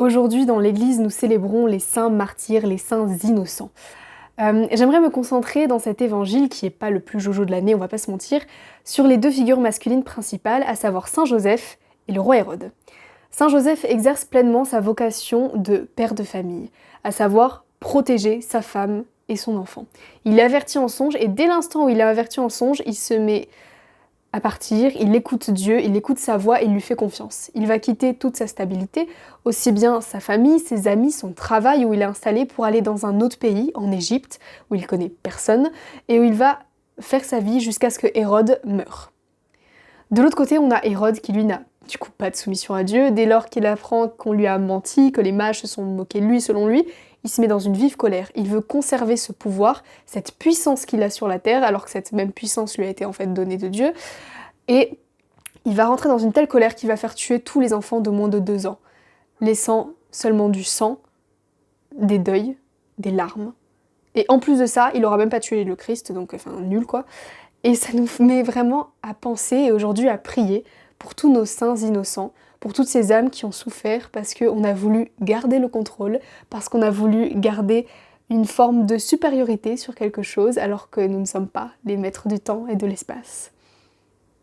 Aujourd'hui, dans l'Église, nous célébrons les saints martyrs, les saints innocents. J'aimerais me concentrer dans cet évangile, qui n'est pas le plus jojo de l'année, on va pas se mentir, sur les deux figures masculines principales, à savoir Saint Joseph et le roi Hérode. Saint Joseph exerce pleinement sa vocation de père de famille, à savoir protéger sa femme et son enfant. Il est averti en songe, et dès l'instant où il est averti en songe, il se met à partir, il écoute Dieu, il écoute sa voix et il lui fait confiance. Il va quitter toute sa stabilité, aussi bien sa famille, ses amis, son travail où il est installé pour aller dans un autre pays, en Égypte, où il connaît personne, et où il va faire sa vie jusqu'à ce que Hérode meure. De l'autre côté, on a Hérode qui lui n'a du coup pas de soumission à Dieu. Dès lors qu'il apprend qu'on lui a menti, que les mages se sont moqués de lui selon lui, il se met dans une vive colère. Il veut conserver ce pouvoir, cette puissance qu'il a sur la terre, alors que cette même puissance lui a été en fait donnée de Dieu. Et il va rentrer dans une telle colère qu'il va faire tuer tous les enfants de moins de 2 ans, laissant seulement du sang, des deuils, des larmes. Et en plus de ça, il aura même pas tué le Christ, donc enfin nul quoi. Et ça nous met vraiment à penser et aujourd'hui à prier pour tous nos saints innocents, pour toutes ces âmes qui ont souffert parce qu'on a voulu garder le contrôle, parce qu'on a voulu garder une forme de supériorité sur quelque chose alors que nous ne sommes pas les maîtres du temps et de l'espace.